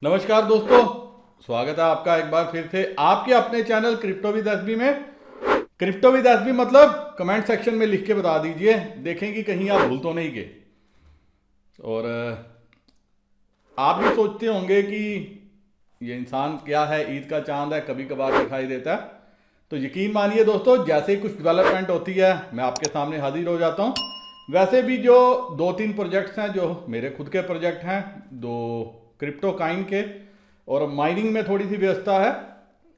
नमस्कार दोस्तों, स्वागत है आपका एक बार फिर से आपके अपने चैनल क्रिप्टो विद एसबी में। क्रिप्टो विद एसबी मतलब कमेंट सेक्शन में लिख के बता दीजिए, देखेंगे कहीं आप भूल तो नहीं गए। और आप भी सोचते होंगे कि ये इंसान क्या है, ईद का चांद है, कभी कभार दिखाई देता है। तो यकीन मानिए दोस्तों, जैसे ही कुछ डेवलपमेंट होती है मैं आपके सामने हाजिर हो जाता हूँ। वैसे भी जो 2-3 प्रोजेक्ट्स हैं जो मेरे खुद के प्रोजेक्ट हैं, दो क्रिप्टो काइन के, और माइनिंग में थोड़ी सी व्यवस्था है,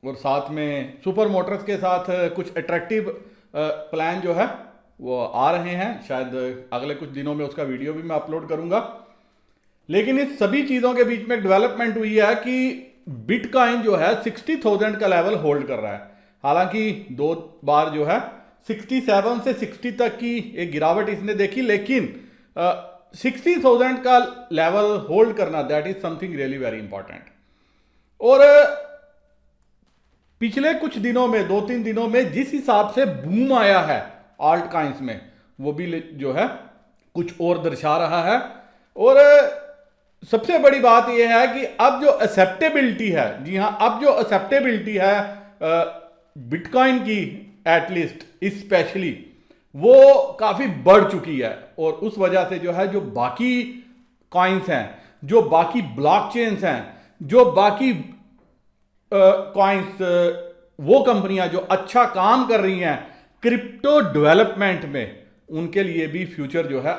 और साथ में सुपर मोटर्स के साथ कुछ अट्रैक्टिव प्लान जो है वो आ रहे हैं। शायद अगले कुछ दिनों में उसका वीडियो भी मैं अपलोड करूंगा। लेकिन इस सभी चीज़ों के बीच में एक डेवलपमेंट हुई है कि बिटकॉइन जो है 60,000 का लेवल होल्ड कर रहा है। हालांकि दो बार जो है 67 से 60 तक की एक गिरावट इसने देखी, लेकिन 60,000 का लेवल होल्ड करना, that is something really very important. और पिछले कुछ दिनों में, 2-3 दिनों में जिस हिसाब से बूम आया है आल्ट कॉइन्स में, वो भी जो है कुछ और दर्शा रहा है। और सबसे बड़ी बात यह है कि अब जो एक्सेप्टेबिलिटी है, जी हाँ, अब जो एक्सेप्टेबिलिटी है बिटकॉइन की, एटलीस्ट स्पेशली, वो काफी बढ़ चुकी है। और उस वजह से जो है, जो बाकी कॉइन्स हैं, जो बाकी ब्लॉकचेन्स हैं, जो बाकी कॉइन्स, वो कंपनियां जो अच्छा काम कर रही हैं क्रिप्टो डेवलपमेंट में, उनके लिए भी फ्यूचर जो है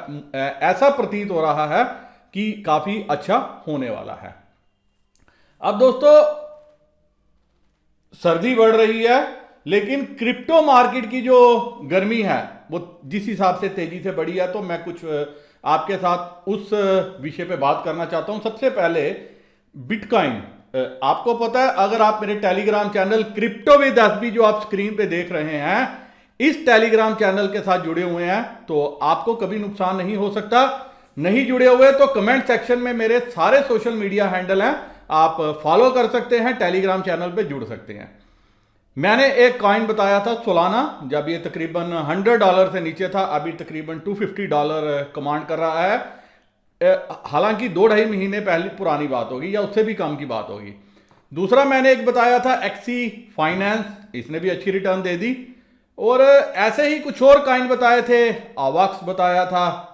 ऐसा प्रतीत हो रहा है कि काफी अच्छा होने वाला है। अब दोस्तों, सर्दी बढ़ रही है, लेकिन क्रिप्टो मार्केट की जो गर्मी है वो जिस हिसाब से तेजी से बढ़ी है, तो मैं कुछ आपके साथ उस विषय पे बात करना चाहता हूं। सबसे पहले बिटकॉइन, आपको पता है, अगर आप मेरे Telegram channel crypto with SB जो आप स्क्रीन पे देख रहे हैं, इस टेलीग्राम चैनल के साथ जुड़े हुए हैं, तो आपको कभी नुकसान नहीं हो सकता। नहीं जुड़े हुए तो कमेंट सेक्शन में मेरे सारे सोशल मीडिया हैंडल हैं, आप फॉलो कर सकते हैं, टेलीग्राम चैनल पे जुड़ सकते हैं। मैंने एक कॉइन बताया था सोलाना, जब ये तकरीबन $100 से नीचे था, अभी तकरीबन $250 कमांड कर रहा है। हालांकि 2-2.5 महीने पहले पुरानी बात होगी, या उससे भी कम की बात होगी। दूसरा मैंने एक बताया था एक्सी फाइनेंस, इसने भी अच्छी रिटर्न दे दी। और ऐसे ही कुछ और कॉइन बताए थे, आवाक्स बताया था।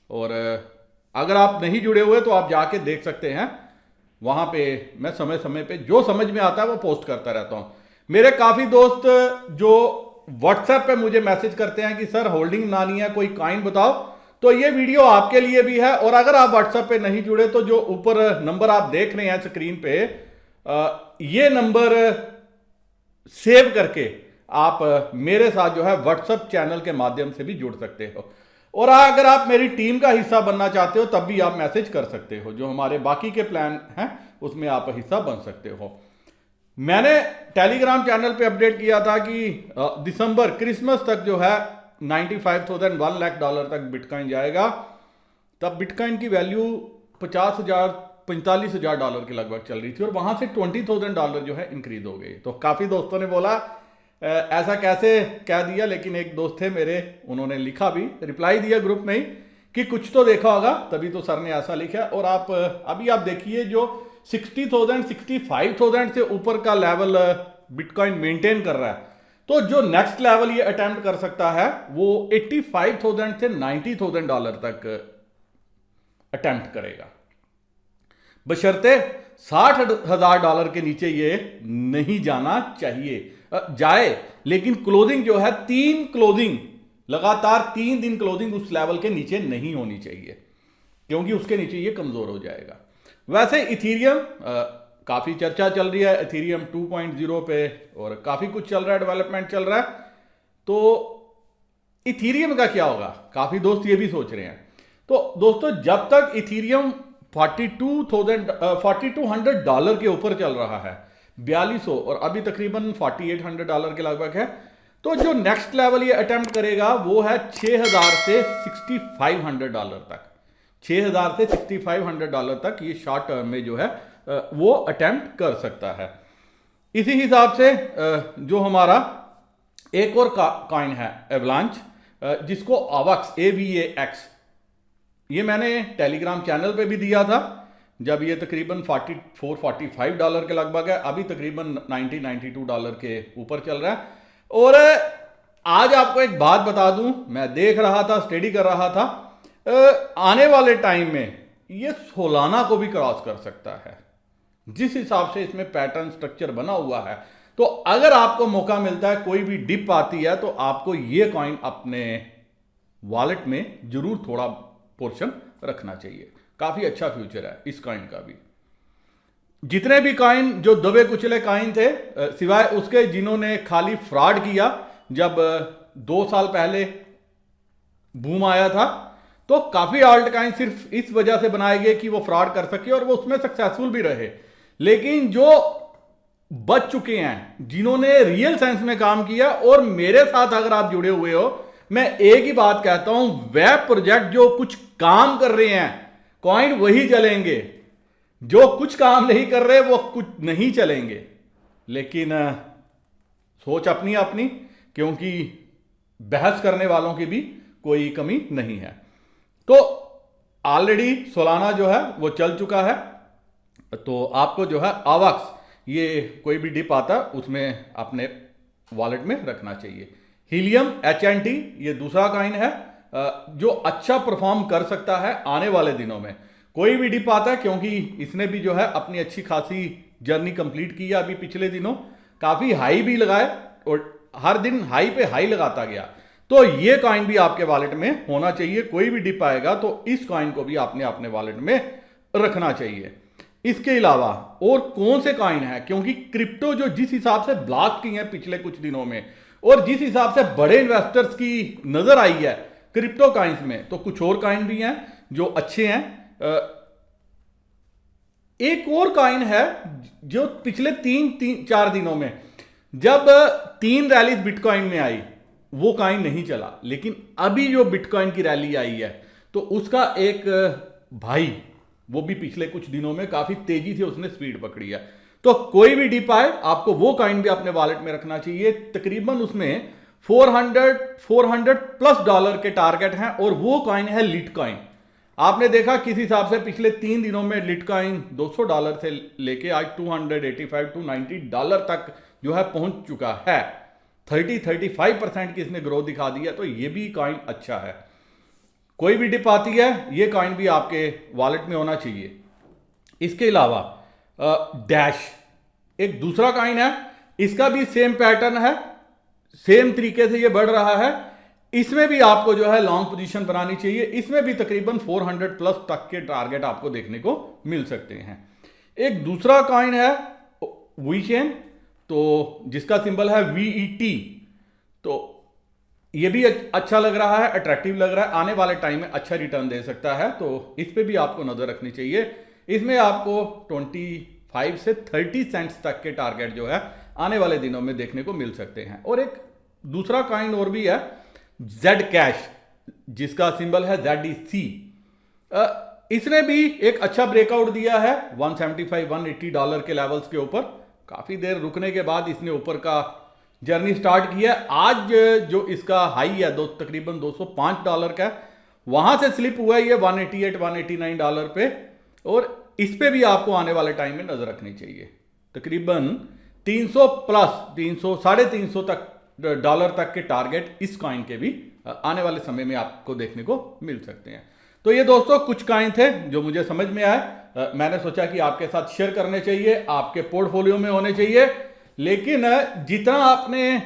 और अगर आप नहीं जुड़े हुए तो आप जाके देख सकते हैं, वहां पे मैं समय समय पे जो समझ में आता है वो पोस्ट करता रहता हूं। मेरे काफी दोस्त जो व्हाट्सएप पे मुझे मैसेज करते हैं कि सर होल्डिंग बनानी है, कोई कॉइन बताओ, तो ये वीडियो आपके लिए भी है। और अगर आप व्हाट्सएप पे नहीं जुड़े तो जो ऊपर नंबर आप देख रहे हैं स्क्रीन पे, ये नंबर सेव करके आप मेरे साथ जो है व्हाट्सएप चैनल के माध्यम से भी जुड़ सकते हो। और अगर आप मेरी टीम का हिस्सा बनना चाहते हो, तब भी आप मैसेज कर सकते हो। जो हमारे बाकी के प्लान हैं उसमें आप हिस्सा बन सकते हो। मैंने टेलीग्राम चैनल पे अपडेट किया था कि दिसंबर क्रिसमस तक जो है $95,000 $1 लाख तक बिटकॉइन जाएगा। तब बिटकॉइन की वैल्यू $45,000 के लगभग चल रही थी, और वहां से $20,000 जो है इंक्रीज हो गई। तो काफी दोस्तों ने बोला ऐसा कैसे कह दिया, लेकिन एक दोस्त थे मेरे, उन्होंने लिखा भी, रिप्लाई दिया ग्रुप में ही कि कुछ तो देखा होगा, तभी तो सर ने ऐसा लिखा। और आप अभी आप देखिए, जो 60,000 65,000 से ऊपर का लेवल बिटकॉइन मेंटेन कर रहा है, तो जो नेक्स्ट लेवल ये अटेम्प्ट कर सकता है वो $85,000 से $90,000 तक अटेम्प्ट करेगा, बशर्ते $60,000 के नीचे ये नहीं जाना चाहिए। जाए, लेकिन क्लोजिंग जो है, लगातार 3 दिन क्लोजिंग उस लेवल के नीचे नहीं होनी चाहिए, क्योंकि उसके नीचे ये कमजोर हो जाएगा। वैसे इथीरियम, काफी चर्चा चल रही है इथीरियम 2.0 पे, और काफी कुछ चल रहा है, डेवलपमेंट चल रहा है। तो इथीरियम का क्या होगा, काफी दोस्त ये भी सोच रहे हैं। तो दोस्तों, जब तक इथीरियम $4,200 के ऊपर चल रहा है, 4200, और अभी तकरीबन $4,800 के लगभग है, तो जो नेक्स्ट लेवल ये अटेम्प्ट करेगा वो है $6,000 से $6,500 तक। $6,000 से $6,500 तक ये शॉर्ट टर्म में जो है वो अटेम्प्ट कर सकता है। इसी हिसाब से जो हमारा एक और कॉइन है एवलांच, जिसको AVAX, ये मैंने टेलीग्राम चैनल पे भी दिया था। जब ये तकरीबन $44-45 के लगभग है, अभी तकरीबन $90-92 के ऊपर चल रहा है। और आज आपको एक बात बता दूं, मैं देख रहा था, स्टडी कर रहा था, आने वाले टाइम में ये सोलाना को भी क्रॉस कर सकता है, जिस हिसाब से इसमें पैटर्न स्ट्रक्चर बना हुआ है। तो अगर आपको मौका मिलता है, कोई भी डिप आती है, तो आपको ये कॉइन अपने वॉलेट में जरूर थोड़ा पोर्शन रखना चाहिए। काफी अच्छा फ्यूचर है इस कॉइन का भी। जितने भी कॉइन जो दबे कुचले कॉइन थे, सिवाय उसके जिन्होंने खाली फ्रॉड किया, जब 2 साल पहले बूम आया था, तो काफी ऑल्ट कॉइन सिर्फ इस वजह से बनाए गए कि वो फ्रॉड कर सके और वो उसमें सक्सेसफुल भी रहे। लेकिन जो बच चुके हैं, जिन्होंने रियल सेंस में काम किया, और मेरे साथ अगर आप जुड़े हुए हो, मैं एक ही बात कहता हूं, वेब प्रोजेक्ट जो कुछ काम कर रहे हैं, कॉइन वही चलेंगे। जो कुछ काम नहीं कर रहे वो कुछ नहीं चलेंगे। लेकिन सोच अपनी अपनी, क्योंकि बहस करने वालों की भी कोई कमी नहीं है। तो ऑलरेडी सोलाना जो है वो चल चुका है, तो आपको जो है आवाक्स, ये कोई भी डिप आता उसमें अपने वॉलेट में रखना चाहिए। हीलियम HNT ये दूसरा कॉइन है जो अच्छा परफॉर्म कर सकता है आने वाले दिनों में। कोई भी डिप आता है, क्योंकि इसने भी जो है अपनी अच्छी खासी जर्नी कंप्लीट की है। अभी पिछले दिनों काफी हाई भी लगाए और हर दिन हाई पे हाई लगाता गया। तो ये कॉइन भी आपके वॉलेट में होना चाहिए। कोई भी डिप आएगा तो इस कॉइन को भी आपने अपने वॉलेट में रखना चाहिए। इसके अलावा और कौन से कॉइन है, क्योंकि क्रिप्टो जो जिस हिसाब से ब्लास्ट की है पिछले कुछ दिनों में, और जिस हिसाब से बड़े इन्वेस्टर्स की नजर आई है क्रिप्टो कॉइन्स में, तो कुछ और कॉइन भी हैं जो अच्छे हैं। एक और कॉइन है जो पिछले 3-4 दिनों में, जब 3 रैलीज बिटकॉइन में आई, वो कॉइन नहीं चला। लेकिन अभी जो बिटकॉइन की रैली आई है, तो उसका एक भाई, वो भी पिछले कुछ दिनों में काफी तेजी से उसने स्पीड पकड़ी है। तो कोई भी डिप आए, आपको वो कॉइन भी अपने वॉलेट में रखना चाहिए। तकरीबन उसमें $400+ के टारगेट हैं, और वो कॉइन है लिटकॉइन। आपने देखा किस हिसाब से पिछले 3 दिनों में लिटकॉइन $200 से लेके आज $285-290 तक जो है पहुंच चुका है। 30-35% की इसने ग्रोथ दिखा दी है। तो ये भी कॉइन अच्छा है। कोई भी डिप आती है, ये कॉइन भी आपके वॉलेट में होना चाहिए। इसके अलावा डैश एक दूसरा कॉइन है, इसका भी सेम पैटर्न है, सेम तरीके से ये बढ़ रहा है। इसमें भी आपको जो है लॉन्ग पोजीशन बनानी चाहिए। इसमें भी तकरीबन 400+ तक के टारगेट आपको देखने को मिल सकते हैं। एक दूसरा कॉइन है वीचेन, तो जिसका सिंबल है VET। तो ये भी अच्छा लग रहा है, अट्रैक्टिव लग रहा है, आने वाले टाइम में अच्छा रिटर्न दे सकता है। तो इस पे भी आपको नजर रखनी चाहिए। इसमें आपको 25 से 30 सेंट्स तक के टारगेट जो है आने वाले दिनों में देखने को मिल सकते हैं। और एक दूसरा कॉइन और भी है Zcash, जिसका सिंबल है ZEC। इसने भी एक अच्छा ब्रेकआउट दिया है $175-180 के लेवल्स के ऊपर। काफी देर रुकने के बाद इसने ऊपर का जर्नी स्टार्ट किया। आज जो इसका हाई है तकरीबन $205 का, वहां से स्लिप हुआ है ये $188-189 पे। और इस पे भी आपको आने वाले टाइम में नजर रखनी चाहिए। तकरीबन 300+ $300 तक के टारगेट इस कॉइन के भी आने वाले समय में आपको देखने को मिल सकते हैं। तो ये दोस्तों कुछ कॉइन थे जो मुझे समझ में आए, मैंने सोचा कि आपके साथ शेयर करने चाहिए, आपके पोर्टफोलियो में होने चाहिए। लेकिन जितना आपने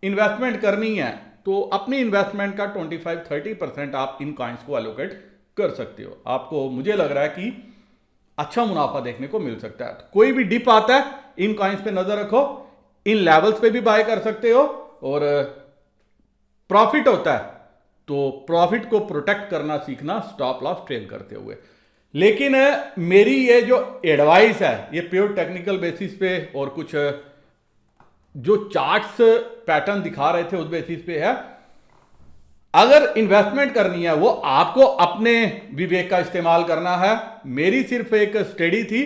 इन्वेस्टमेंट करनी है, तो अपनी इन्वेस्टमेंट का 25-30% आप इन कॉइन्स को एलोकेट कर सकते हो। आपको मुझे लग रहा है कि अच्छा मुनाफा देखने को मिल सकता है। कोई भी डिप आता है, इन कॉइन्स पे नजर रखो, इन लेवल्स पे भी बाय कर सकते हो। और प्रॉफिट होता है तो प्रॉफिट को प्रोटेक्ट करना सीखना, स्टॉप लॉस ट्रेल करते हुए। लेकिन मेरी ये जो एडवाइस है, ये प्योर टेक्निकल बेसिस पे और कुछ जो चार्ट्स पैटर्न दिखा रहे थे उस बेसिस पे है। अगर इन्वेस्टमेंट करनी है, वो आपको अपने विवेक का इस्तेमाल करना है। मेरी सिर्फ एक स्टडी थी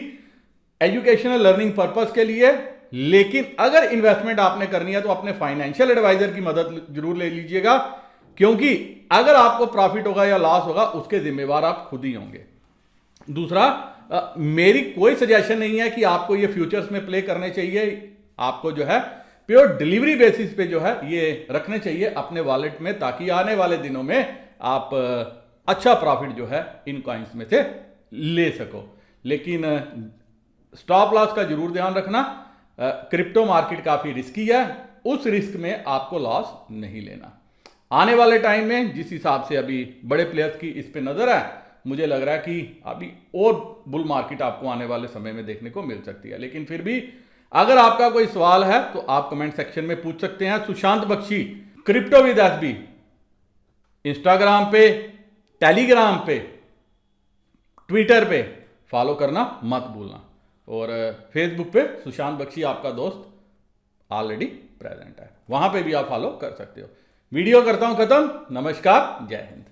एजुकेशनल लर्निंग पर्पस के लिए। लेकिन अगर इन्वेस्टमेंट आपने करनी है तो अपने फाइनेंशियल एडवाइजर की मदद जरूर ले लीजिएगा, क्योंकि अगर आपको प्रॉफिट होगा या लॉस होगा, उसके जिम्मेवार आप खुद ही होंगे। दूसरा, मेरी कोई सजेशन नहीं है कि आपको ये फ्यूचर्स में प्ले करने चाहिए। आपको जो है प्योर डिलीवरी बेसिस पे जो है ये रखने चाहिए अपने वॉलेट में, ताकि आने वाले दिनों में आप अच्छा प्रॉफिट जो है इन कॉइन्स में से ले सको। लेकिन स्टॉप लॉस का जरूर ध्यान रखना। क्रिप्टो मार्केट काफी रिस्की है, उस रिस्क में आपको लॉस नहीं लेना। आने वाले टाइम में जिस हिसाब से अभी बड़े प्लेयर्स की इस पे नजर है, मुझे लग रहा है कि अभी और बुल मार्केट आपको आने वाले समय में देखने को मिल सकती है। लेकिन फिर भी अगर आपका कोई सवाल है तो आप कमेंट सेक्शन में पूछ सकते हैं। Sushant Bakshi crypto with SB Instagram पे, टेलीग्राम पे, ट्विटर पे फॉलो करना मत भूलना, और फेसबुक पे सुशांत बख्शी आपका दोस्त ऑलरेडी प्रेजेंट है, वहां पे भी आप फॉलो कर सकते हो। वीडियो करता हूं खत्म। नमस्कार, जय हिंद।